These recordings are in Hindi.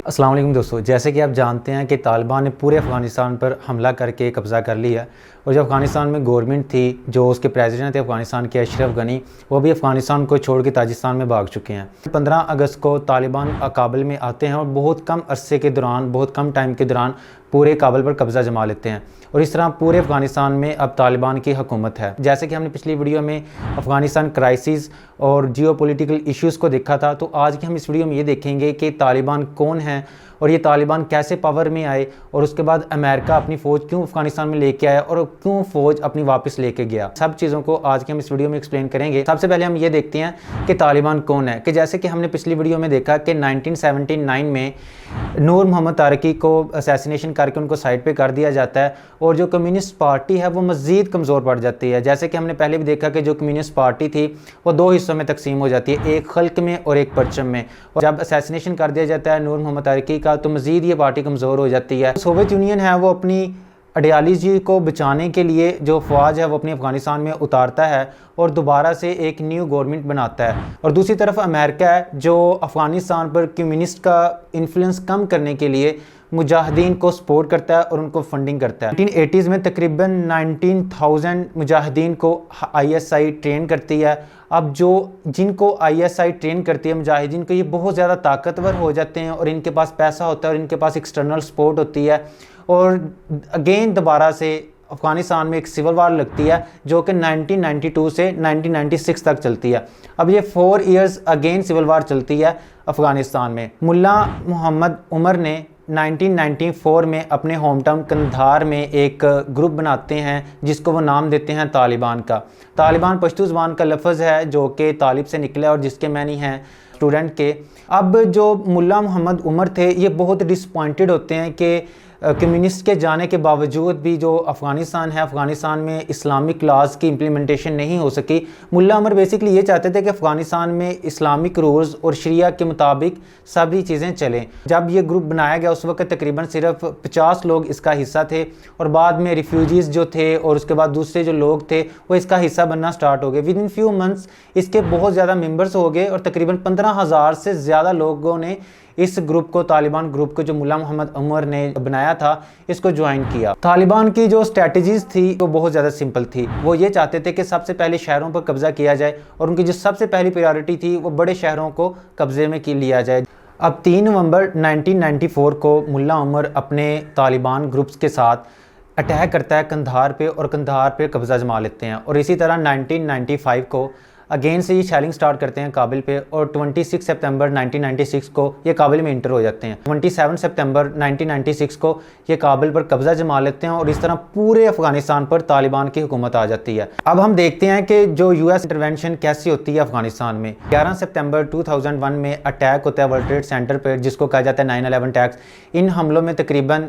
अस्सलाम वालेकुम दोस्तों, जैसे कि आप जानते हैं कि तालिबान ने पूरे अफ़गानिस्तान पर हमला करके कब्ज़ा कर लिया और जो अफ़गानिस्तान में गवर्नमेंट थी, जो उसके प्रेसिडेंट थे अफ़गानिस्तान के अशरफ गनी, वो भी अफ़गानिस्तान को छोड़ के ताजिस्तान में भाग चुके हैं। 15 अगस्त को तालिबान काबुल में आते हैं और बहुत कम अरसे के दौरान, बहुत कम टाइम के दौरान पूरे काबुल पर कब्ज़ा जमा लेते हैं और इस तरह पूरे अफ़गानिस्तान में अब तालिबान की हुकूमत है। जैसे कि हमने पिछली वीडियो में अफ़गानिस्तान क्राइसिस और जियोपॉलिटिकल इश्यूज़ को देखा था, तो आज की हम इस वीडियो में ये देखेंगे कि तालिबान कौन है और ये तालिबान कैसे पावर में आए और उसके बाद अमेरिका अपनी फ़ौज क्यों अफ़गानिस्तान में लेके आया और क्यों फ़ौज अपनी वापस लेके गया। सब चीज़ों को आज के हम इस वीडियो में एक्सप्लेन करेंगे। सबसे पहले हम ये देखते हैं कि तालिबान कौन है। कि जैसे कि हमने पिछली वीडियो में देखा कि 1979 में नूर मोहम्मद तारकी को असैसिनेशन करके उनको साइड पे कर दिया जाता है और जो कम्युनिस्ट पार्टी है वो मज़ीद कमज़ोर पड़ जाती है। जैसे कि हमने पहले भी देखा कि जो कम्युनिस्ट पार्टी थी वो दो हिस्सों में तकसीम हो जाती है, एक खल्क में और एक परचम में। और जब असैसिनेशन कर दिया जाता है नूर मोहम्मद तारकी का, तो मज़ीद ये पार्टी कमज़ोर हो जाती है। सोवियत यूनियन है वो अपनी आइडियालॉजी को बचाने के लिए जो फ़ौज है वो अपनी अफ़गानिस्तान में उतारता है और दोबारा से एक न्यू गवर्नमेंट बनाता है। और दूसरी तरफ अमेरिका है जो अफ़गानिस्तान पर कम्युनिस्ट का इन्फ्लुएंस कम करने के लिए मुजाहिदीन को सपोर्ट करता है और उनको फंडिंग करता है। 1980s में तकरीबन 19,000 मुजाहिदीन को ISI ट्रेन करती है। अब जो जिनको ISI ट्रेन करती है मुजाहिदीन को, ये बहुत ज़्यादा ताकतवर हो जाते हैं और इनके पास पैसा होता है और इनके पास एक्सटर्नल सपोर्ट होती है और अगेन दोबारा से अफ़गानिस्तान में एक सिविल वार लगती है जो कि 1992 से 1996 तक चलती है। अब ये 4 इयर्स अगेन सिविल वार चलती है अफ़गानिस्तान में। मुल्ला मोहम्मद उमर ने 1994 में अपने होम टाउन कंधार में एक ग्रुप बनाते हैं जिसको वो नाम देते हैं तालिबान का। तालिबान पश्तो ज़बान का लफ्ज़ है जो कि तालिब से निकला और जिसके मैनी हैं स्टूडेंट के। अब जो मुल्ला मोहम्मद उमर थे ये बहुत डिसपॉइंटेड होते हैं कि कम्युनिस्ट के जाने के बावजूद भी जो अफ़गानिस्तान है, अफ़गानिस्तान में इस्लामिक लॉज की इम्प्लीमेंटेशन नहीं हो सकी। मुल्ला उमर बेसिकली ये चाहते थे कि अफ़गानिस्तान में इस्लामिक रूल्स और शरिया के मुताबिक सभी चीज़ें चलें। जब ये ग्रुप बनाया गया उस वक्त तकरीबन सिर्फ 50 लोग इसका हिस्सा थे और बाद में रिफ्यूजीज़ जो थे और उसके बाद दूसरे जो लोग थे वो इसका हिस्सा बनना स्टार्ट हो गए। विद इन फ्यू मंथ्स इसके बहुत ज़्यादा मेम्बर्स हो गए और तकरीबन 15,000 से ज़्यादा लोगों ने इस ग्रुप को, तालिबान ग्रुप को जो मुल्ला मोहम्मद उमर ने बनाया था, इसको ज्वाइन किया। तालिबान की जो स्ट्रेटजीज थी वो बहुत ज़्यादा सिंपल थी। वो ये चाहते थे कि सबसे पहले शहरों पर कब्ज़ा किया जाए और उनकी जो सबसे पहली प्रायोरिटी थी वो बड़े शहरों को कब्ज़े में लिया जाए। अब 3 नवंबर 1994 को मुल्ला उमर अपने तालिबान ग्रुप्स के साथ अटैक करता है कंधार पे और कंधार पे कब्ज़ा जमा लेते हैं और इसी तरह 1995 को अगेन से ये शेलिंग स्टार्ट करते हैं काबिल पे और 26 सितंबर 1996 को ये काबिल में इंटर हो जाते हैं। 27 सितंबर 1996 को ये काबिल पर कब्ज़ा जमा लेते हैं और इस तरह पूरे अफ़गानिस्तान पर तालिबान की हुकूमत आ जाती है। अब हम देखते हैं कि जो US इंटरवेंशन कैसी होती है अफ़गानिस्तान में। 11 सितंबर 2001 में अटैक होता है वर्ल्ड ट्रेड सेंटर पर जिसको कहा जाता है 9/11 अटैक्स। इन हमलों में तकरीबन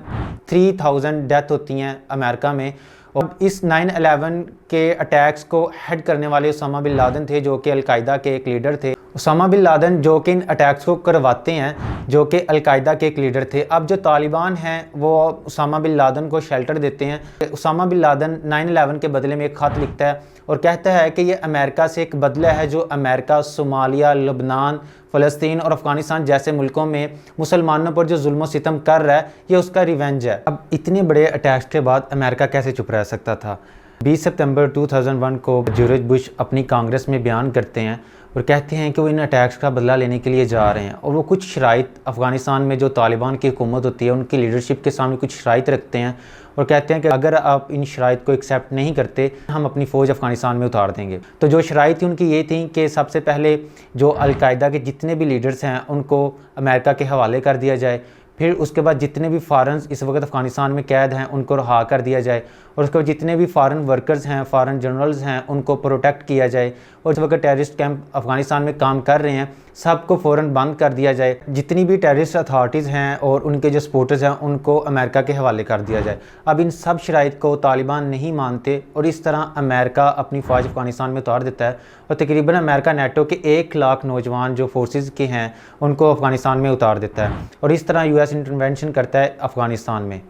3000 डेथ होती हैं अमेरिका में और इस 9/11 के अटैक्स को हेड करने वाले उसामा बिन लादेन थे जो कि अलकायदा के एक लीडर थे। उसामा बिन लादेन जो कि इन अटैक्स को करवाते हैं जो कि अलकायदा के एक लीडर थे। अब जो तालिबान हैं वो उसामा बिन लादेन को शेल्टर देते हैं। उसामा बिन लादेन 9/11 के बदले में एक ख़त लिखता है और कहता है कि ये अमेरिका से एक बदला है जो अमेरिका सोमालिया, लबनान, फ़लस्तीन और अफ़गानिस्तान जैसे मुल्कों में मुसलमानों पर जो जुल्म सितम कर रहा है ये उसका रिवेंज है। अब इतने बड़े अटैक्स के बाद अमेरिका कैसे चुप रह सकता था। 20 सितंबर 2001 को जॉर्ज बुश अपनी कांग्रेस में बयान करते हैं और कहते हैं कि वो इन अटैक्स का बदला लेने के लिए जा रहे हैं और वो कुछ शराइत अफ़गानिस्तान में जो तालिबान की हुकूमत होती है उनकी लीडरशिप के सामने कुछ शराइत रखते हैं और कहते हैं कि अगर आप इन शराइत को एक्सेप्ट नहीं करते हम अपनी फ़ौज अफ़गानिस्तान में उतार देंगे। तो जो शराइत थी उनकी ये थी कि सबसे पहले जो अलकायदा के जितने भी लीडर्स हैं उनको अमेरिका के हवाले कर दिया जाए, फिर उसके बाद जितने भी फ़ॉरेन इस वक्त अफ़गानिस्तान में कैद हैं उनको रिहा कर दिया जाए और उसके बाद जितने भी फ़ॉरेन वर्कर्स हैं, फ़ॉरेन जनरल्स हैं उनको प्रोटेक्ट किया जाए और इस वक्त टेररिस्ट कैंप अफ़गानिस्तान में काम कर रहे हैं सबको फ़ौरन बंद कर दिया जाए। जितनी भी टेररिस्ट अथॉरिटीज़ हैं और उनके जो सपोर्टर्स हैं उनको अमेरिका के हवाले कर दिया जाए। अब इन सब शराइत को तालिबान नहीं मानते और इस तरह अमेरिका अपनी फ़ौज अफ़गानिस्तान में उतार देता है और तकरीबन अमेरिका नेटो के 1 लाख नौजवान जो फोर्सेस के हैं उनको अफ़गानिस्तान में उतार देता है और इस तरह US इंटरवेंशन करता है अफ़गानिस्तान में।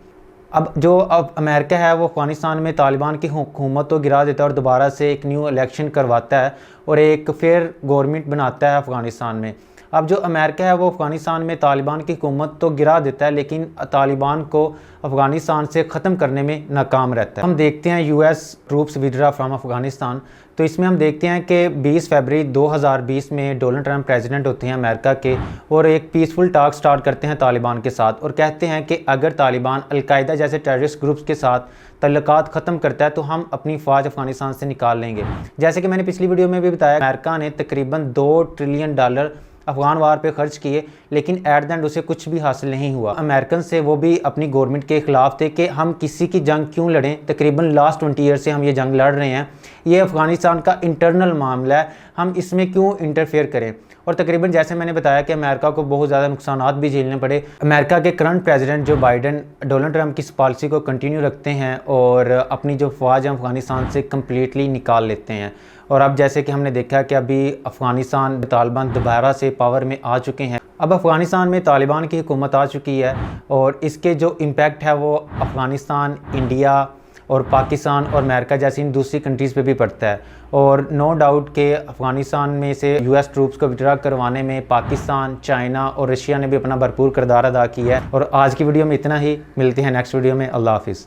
अब जो अमेरिका है वो अफ़गानिस्तान में तालिबान की हुकूमत को गिरा देता है और दोबारा से एक न्यू इलेक्शन करवाता है और एक फेयर गवर्नमेंट बनाता है अफ़गानिस्तान में। अब जो अमेरिका है वो अफ़गानिस्तान में तालिबान की हुकूमत तो गिरा देता है, लेकिन तालिबान को अफ़गानिस्तान से ख़त्म करने में नाकाम रहता है। हम देखते हैं US troops withdraw from Afghanistan, तो इसमें हम देखते हैं कि 20 फरवरी 2020 में डोनाल्ड ट्रंप प्रेसिडेंट होते हैं अमेरिका के, और एक पीसफुल टॉक स्टार्ट करते हैं तालिबान के साथ और कहते हैं कि अगर तालिबान अलकायदा जैसे टेररिस्ट ग्रुप्स के साथ तल्लुकात ख़त्म करता है तो हम अपनी फ़ौज अफ़गानिस्तान से निकाल लेंगे। जैसे कि मैंने पिछली वीडियो में भी बताया, अमेरिका ने तकरीबन $2 ट्रिलियन अफ़गान वार पे ख़र्च किए, लेकिन एट द एंड उसे कुछ भी हासिल नहीं हुआ। अमेरिकन से वो भी अपनी गवर्नमेंट के ख़िलाफ़ थे कि हम किसी की जंग क्यों लड़ें, तकरीबन लास्ट 20 ईयर से हम ये जंग लड़ रहे हैं, ये अफ़गानिस्तान का इंटरनल मामला है, हम इसमें क्यों इंटरफेयर करें। और तकरीबन जैसे मैंने बताया कि अमेरिका को बहुत ज़्यादा नुकसानात भी झेलने पड़े। अमेरिका के करंट प्रेसिडेंट जो बाइडन डोनाल्ड ट्रंप की इस पॉलिसी को कंटिन्यू रखते हैं और अपनी जो फ़ौज है अफ़गानिस्तान से कम्प्लीटली निकाल लेते हैं। और अब जैसे कि हमने देखा कि अभी अफ़गानिस्तान तालिबान दोबारा से पावर में आ चुके हैं, अब अफ़गानिस्तान में तालिबान की हुकूमत आ चुकी है और इसके जो इम्पैक्ट है वो अफ़गानिस्तान, इंडिया और पाकिस्तान और अमेरिका जैसी इन दूसरी कंट्रीज़ पे भी पड़ता है। और नो डाउट के अफ़गानिस्तान में से US ट्रूप्स को विड्रा करवाने में पाकिस्तान, चाइना और रशिया ने भी अपना भरपूर किरदार अदा किया है। और आज की वीडियो में इतना ही, मिलते हैं नेक्स्ट वीडियो में। अल्लाह हाफिज़।